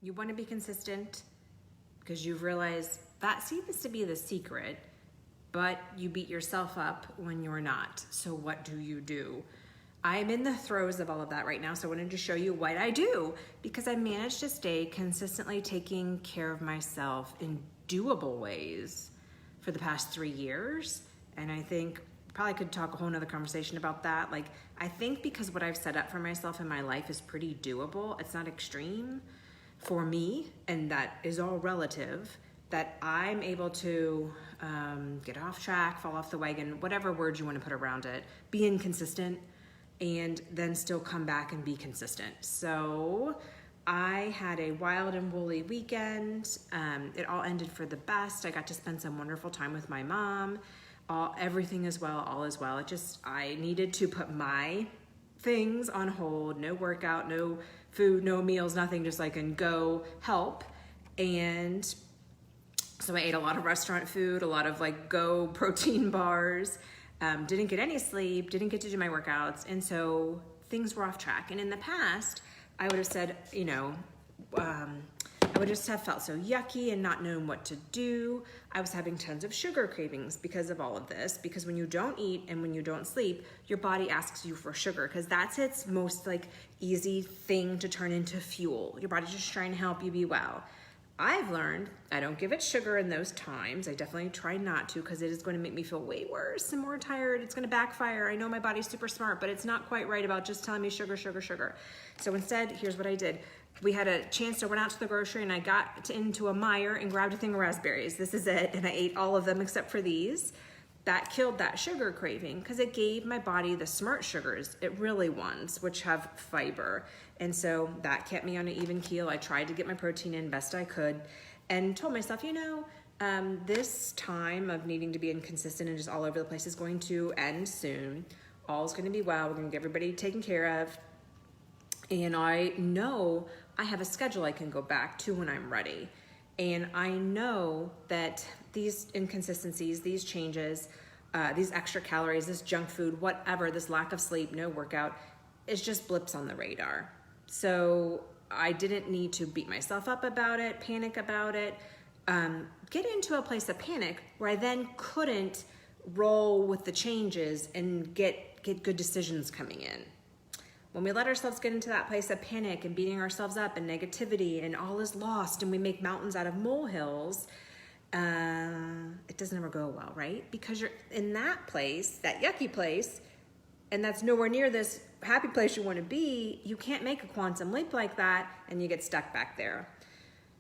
You want to be consistent because you've realized that seems to be the secret, but you beat yourself up when you're not. So what do? I'm in the throes of all of that right now, so I wanted to show you what I do because I managed to stay consistently taking care of myself in doable ways for the past 3 years. And I think probably could talk a whole nother conversation about that. Like, I think because what I've set up for myself in my life is pretty doable, it's not extreme for me, and that is all relative, that I'm able to get off track, fall off the wagon, whatever words you want to put around it, be inconsistent, and then still come back and be consistent. So I had a wild and woolly weekend. It all ended for the best. I got to spend some wonderful time with my mom. Everything is well, all is well. I needed to put my things on hold, no workout, no food, no meals, nothing, just like and go help. And so I ate a lot of restaurant food, a lot of like go protein bars, didn't get any sleep, didn't get to do my workouts. And so things were off track. And in the past, I would have said, I would just have felt so yucky and not knowing what to do. I was having tons of sugar cravings because of all of this, because when you don't eat and when you don't sleep, your body asks you for sugar because that's its most like easy thing to turn into fuel. Your body's just trying to help you be well. I've learned I don't give it sugar in those times. I definitely try not to because it is going to make me feel way worse and more tired. It's going to backfire. I know my body's super smart, but it's not quite right about just telling me sugar, sugar, sugar. So instead, here's what I did. We had a chance to run out to the grocery and I got into a Meijer and grabbed a thing of raspberries. This is it. And I ate all of them except for these. That killed that sugar craving because it gave my body the smart sugars it really wants, which have fiber. And so that kept me on an even keel. I tried to get my protein in best I could and told myself, this time of needing to be inconsistent and just all over the place is going to end soon. All's going to be well. We're going to get everybody taken care of. And I know I have a schedule I can go back to when I'm ready. And I know that these inconsistencies, these changes, these extra calories, this junk food, whatever, this lack of sleep, no workout, is just blips on the radar. So I didn't need to beat myself up about it, panic about it, get into a place of panic where I then couldn't roll with the changes and get good decisions coming in. When we let ourselves get into that place of panic and beating ourselves up and negativity and all is lost and we make mountains out of molehills, it doesn't ever go well, right? Because you're in that place, that yucky place, and that's nowhere near this happy place you want to be. You can't make a quantum leap like that and you get stuck back there.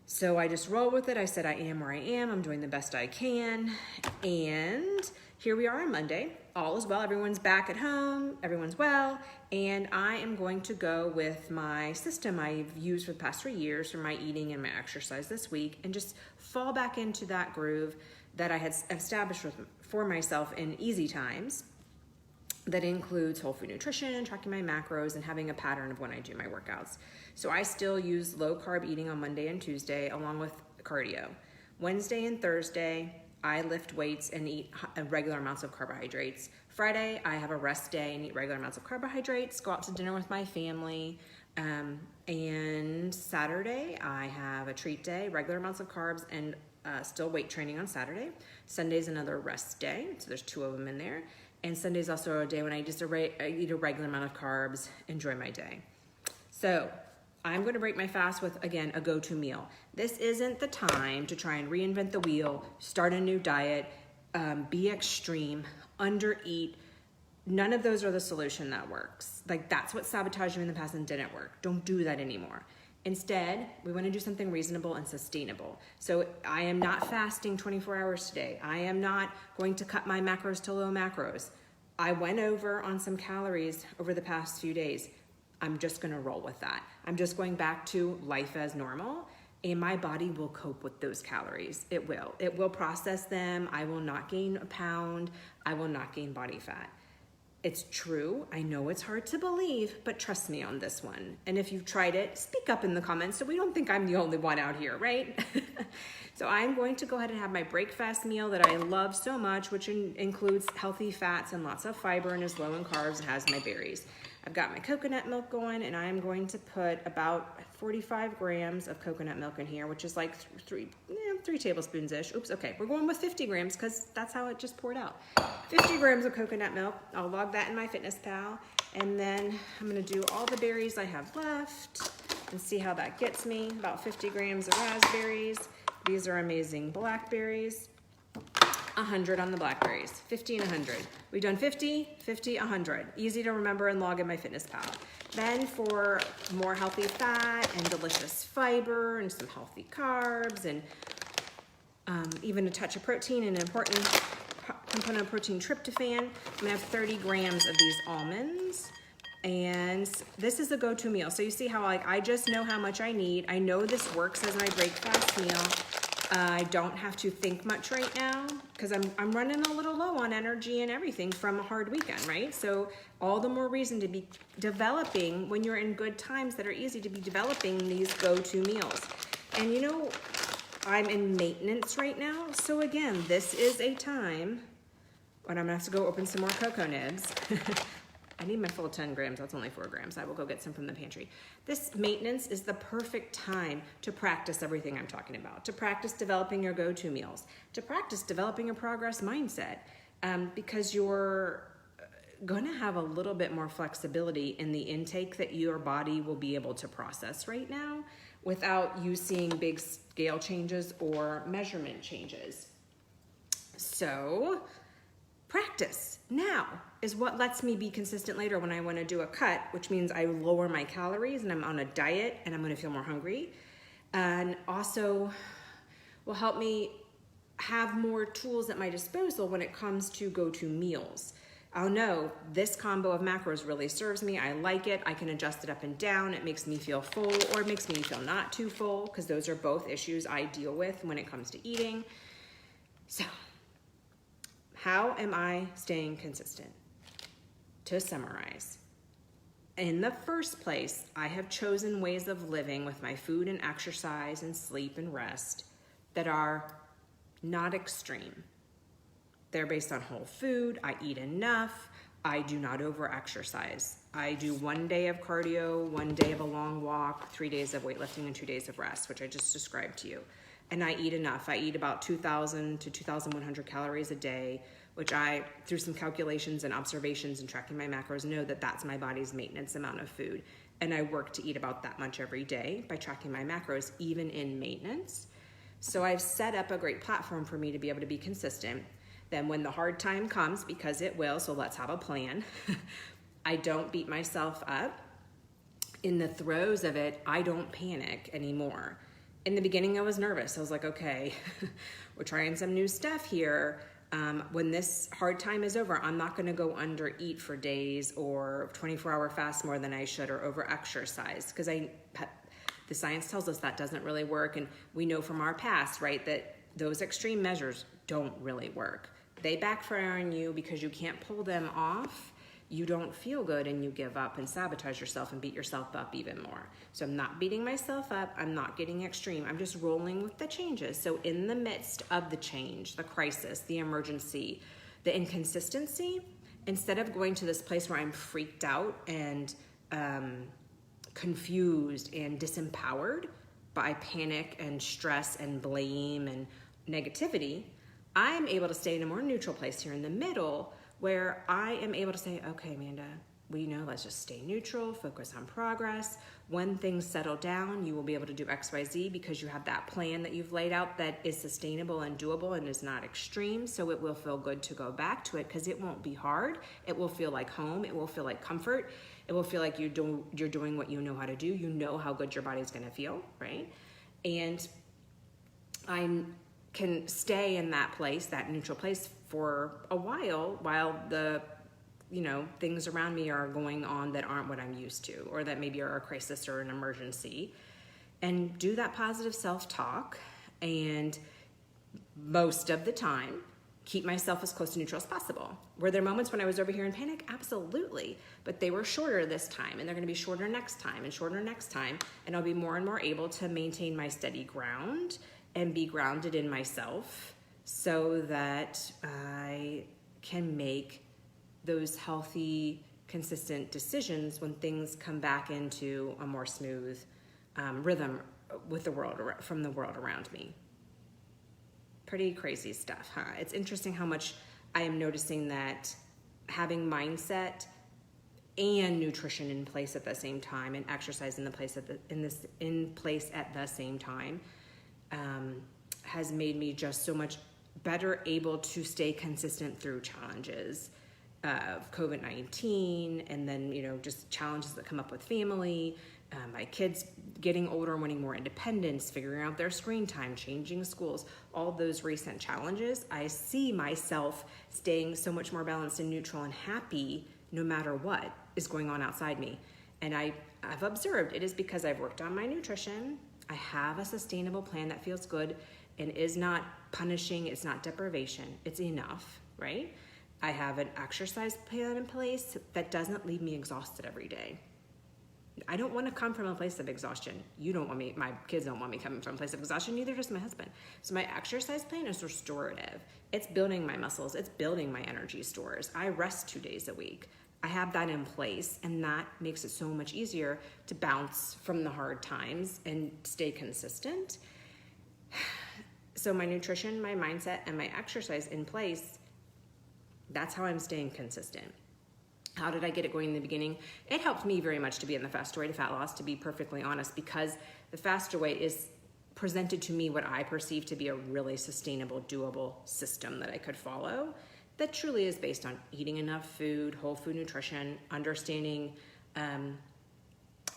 So I just roll with it. I said, I am where I am. I'm doing the best I can. And here we are on Monday. All is well. Everyone's back at home. Everyone's well. And I am going to go with my system I've used for the past 3 years for my eating and my exercise this week and just fall back into that groove that I had established for myself in easy times. That includes whole food nutrition, tracking my macros, and having a pattern of when I do my workouts. So I still use low carb eating on Monday and Tuesday along with cardio. Wednesday and Thursday, I lift weights and eat regular amounts of carbohydrates. Friday, I have a rest day and eat regular amounts of carbohydrates, go out to dinner with my family. And Saturday, I have a treat day, regular amounts of carbs, and still weight training on Saturday. Sunday's another rest day, so there's 2 of them in there. And Sunday's also a day when I just eat a regular amount of carbs, enjoy my day. So I'm going to break my fast with, again, a go-to meal. This isn't the time to try and reinvent the wheel, start a new diet, be extreme, undereat. None of those are the solution that works. Like, that's what sabotaged you in the past and didn't work. Don't do that anymore. Instead, we want to do something reasonable and sustainable. So I am not fasting 24 hours today. I am not going to cut my macros to low macros. I went over on some calories over the past few days. I'm just going to roll with that. I'm just going back to life as normal, and my body will cope with those calories. It will. It will process them. I will not gain a pound. I will not gain body fat. It's true. I know it's hard to believe, but trust me on this one. And if you've tried it, speak up in the comments so we don't think I'm the only one out here, right? So I'm going to go ahead and have my breakfast meal that I love so much, which includes healthy fats and lots of fiber and is low in carbs and has my berries. I've got my coconut milk going, and I'm going to put about 45 grams of coconut milk in here, which is like three tablespoons-ish. Oops, okay, we're going with 50 grams because that's how it just poured out. 50 grams of coconut milk. I'll log that in MyFitnessPal, and then I'm gonna do all the berries I have left and see how that gets me. About 50 grams of raspberries. These are amazing blackberries. 100 on the blackberries, 50 and 100. We've done 50, 50, 100. Easy to remember and log in MyFitnessPal. Then for more healthy fat and delicious fiber and some healthy carbs and even a touch of protein, an important component of protein, tryptophan, I'm gonna have 30 grams of these almonds. And this is a go-to meal. So you see how I just know how much I need. I know this works as my breakfast meal. I don't have to think much right now because I'm running a little low on energy and everything from a hard weekend, right? So all the more reason to be developing when you're in good times that are easy to be developing these go-to meals. And you know, I'm in maintenance right now. So again, this is a time when I'm gonna have to go open some more cocoa nibs. I need my full 10 grams, that's only 4 grams. I will go get some from the pantry. This maintenance is the perfect time to practice everything I'm talking about, to practice developing your go-to meals, to practice developing a progress mindset, because you're gonna have a little bit more flexibility in the intake that your body will be able to process right now without you seeing big scale changes or measurement changes. So, practice now is what lets me be consistent later when I want to do a cut, which means I lower my calories and I'm on a diet and I'm going to feel more hungry. And also will help me have more tools at my disposal when it comes to go-to meals. I'll know this combo of macros really serves me. I like it. I can adjust it up and down. It makes me feel full or it makes me feel not too full, because those are both issues I deal with when it comes to eating. So, how am I staying consistent? To summarize, in the first place, I have chosen ways of living with my food and exercise and sleep and rest that are not extreme. They're based on whole food. I eat enough. I do not over-exercise. I do 1 day of cardio, 1 day of a long walk, 3 days of weightlifting, and 2 days of rest, which I just described to you. And I eat enough. I eat about 2,000 to 2,100 calories a day, which I, through some calculations and observations and tracking my macros, know that that's my body's maintenance amount of food. And I work to eat about that much every day by tracking my macros, even in maintenance. So I've set up a great platform for me to be able to be consistent. Then when the hard time comes, because it will, so let's have a plan, I don't beat myself up. In the throes of it, I don't panic anymore. In the beginning, I was nervous. I was like, okay, we're trying some new stuff here. When this hard time is over, I'm not gonna go under eat for days or 24-hour fast more than I should or over exercise, because the science tells us that doesn't really work. And we know from our past, right, that those extreme measures don't really work. They backfire on you because you can't pull them off. You don't feel good and you give up and sabotage yourself and beat yourself up even more. So I'm not beating myself up. I'm not getting extreme. I'm just rolling with the changes. So in the midst of the change, the crisis, the emergency, the inconsistency, instead of going to this place where I'm freaked out and confused and disempowered by panic and stress and blame and negativity, I'm able to stay in a more neutral place here in the middle, where I am able to say, okay, Amanda, let's just stay neutral, focus on progress. When things settle down, you will be able to do X, Y, Z because you have that plan that you've laid out that is sustainable and doable and is not extreme. So it will feel good to go back to it because it won't be hard. It will feel like home. It will feel like comfort. It will feel like you're doing what you know how to do. You know how good your body's gonna feel, right? And I can stay in that place, that neutral place, for a while the things around me are going on that aren't what I'm used to, or that maybe are a crisis or an emergency, and do that positive self-talk, and most of the time keep myself as close to neutral as possible. Were there moments when I was over here in panic? Absolutely, but they were shorter this time, and they're going to be shorter next time and shorter next time, and I'll be more and more able to maintain my steady ground and be grounded in myself so that I can make those healthy, consistent decisions when things come back into a more smooth rhythm with the world, from the world around me. Pretty crazy stuff, huh? It's interesting how much I am noticing that having mindset and nutrition in place at the same time, and exercise in place at the same time, has made me just so much better able to stay consistent through challenges of COVID-19, and then, just challenges that come up with family, my kids getting older and wanting more independence, figuring out their screen time, changing schools, all those recent challenges. I see myself staying so much more balanced and neutral and happy no matter what is going on outside me. And I've observed it is because I've worked on my nutrition. I have a sustainable plan that feels good and is not punishing, it's not deprivation, it's enough, right? I have an exercise plan in place that doesn't leave me exhausted every day. I don't want to come from a place of exhaustion. You don't want me, my kids don't want me coming from a place of exhaustion, neither does my husband. So my exercise plan is restorative. It's building my muscles, it's building my energy stores. I rest 2 days a week. I have that in place, and that makes it so much easier to bounce from the hard times and stay consistent. So my nutrition, my mindset, and my exercise in place, that's how I'm staying consistent. How did I get it going in the beginning? It helped me very much to be in the Faster Way to Fat Loss, to be perfectly honest, because the Faster Way is presented to me what I perceive to be a really sustainable, doable system that I could follow, that truly is based on eating enough food, whole food nutrition, understanding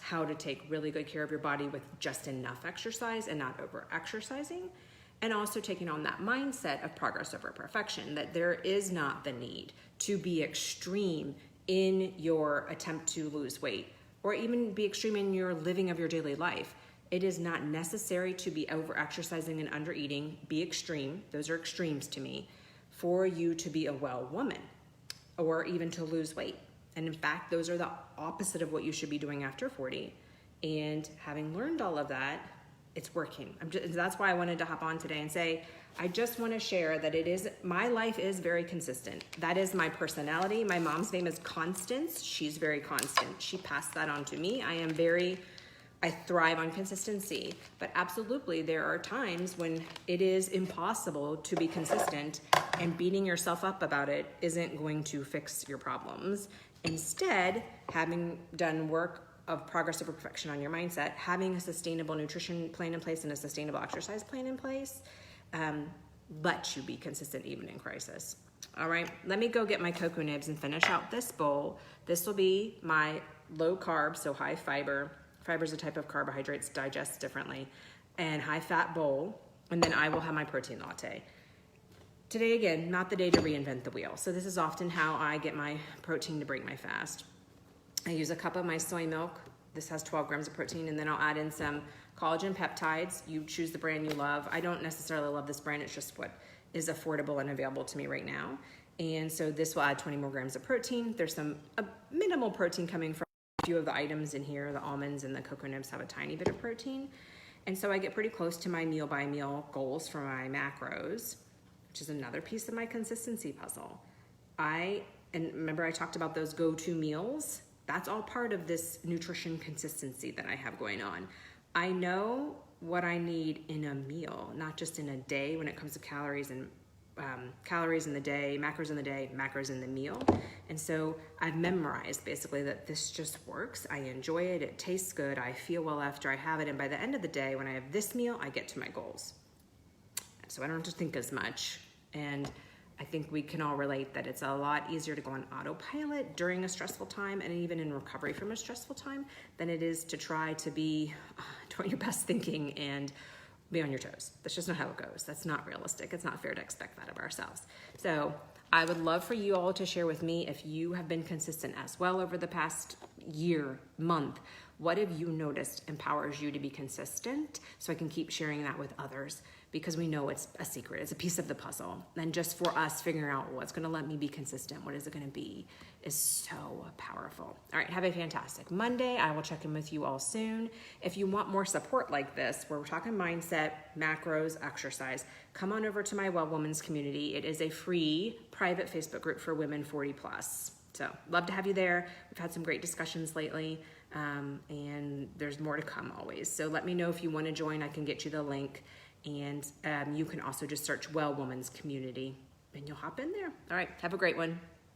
how to take really good care of your body with just enough exercise and not over exercising, and also taking on that mindset of progress over perfection, that there is not the need to be extreme in your attempt to lose weight, or even be extreme in your living of your daily life. It is not necessary to be over exercising and under eating. Be extreme, those are extremes to me, for you to be a well woman or even to lose weight. And in fact, those are the opposite of what you should be doing after 40. And having learned all of that, it's working. That's why I wanted to hop on today and say, I just want to share that my life is very consistent. That is my personality. My mom's name is Constance. She's very constant. She passed that on to me. I thrive on consistency, but absolutely there are times when it is impossible to be consistent, and beating yourself up about it isn't going to fix your problems. Instead, having done work of progress over perfection on your mindset, having a sustainable nutrition plan in place and a sustainable exercise plan in place, lets you be consistent even in crisis. All right, let me go get my cocoa nibs and finish out this bowl. This will be my low carb, so high fiber. Fiber is a type of carbohydrates, digest differently, and high fat bowl, and then I will have my protein latte. Today, again, not the day to reinvent the wheel. So this is often how I get my protein to break my fast. I use a cup of my soy milk. This has 12 grams of protein, and then I'll add in some collagen peptides. You choose the brand you love. I don't necessarily love this brand. It's just what is affordable and available to me right now. And so this will add 20 more grams of protein. There's some minimal protein coming from a few of the items in here. The almonds and the cocoa nibs have a tiny bit of protein. And so I get pretty close to my meal by meal goals for my macros, which is another piece of my consistency puzzle. And remember I talked about those go-to meals? That's all part of this nutrition consistency that I have going on. I know what I need in a meal, not just in a day when it comes to calories and calories in the day, macros in the day, macros in the meal. And so I've memorized basically that this just works. I enjoy it. It tastes good. I feel well after I have it. And by the end of the day, when I have this meal, I get to my goals. So I don't have to think as much. And I think we can all relate that it's a lot easier to go on autopilot during a stressful time and even in recovery from a stressful time than it is to try to be doing your best thinking and be on your toes. That's just not how it goes. That's not realistic. It's not fair to expect that of ourselves. So I would love for you all to share with me if you have been consistent as well over the past year, month. What have you noticed empowers you to be consistent so I can keep sharing that with others? Because we know it's a secret, it's a piece of the puzzle. And just for us figuring out what's gonna let me be consistent, what is it gonna be, is so powerful. All right, have a fantastic Monday. I will check in with you all soon. If you want more support like this, where we're talking mindset, macros, exercise, come on over to my Well Woman's community. It is a free private Facebook group for women 40 plus. So love to have you there. We've had some great discussions lately, and there's more to come always. So let me know if you want to join. I can get you the link, and you can also just search Well Woman's Community, and you'll hop in there. All right, have a great one.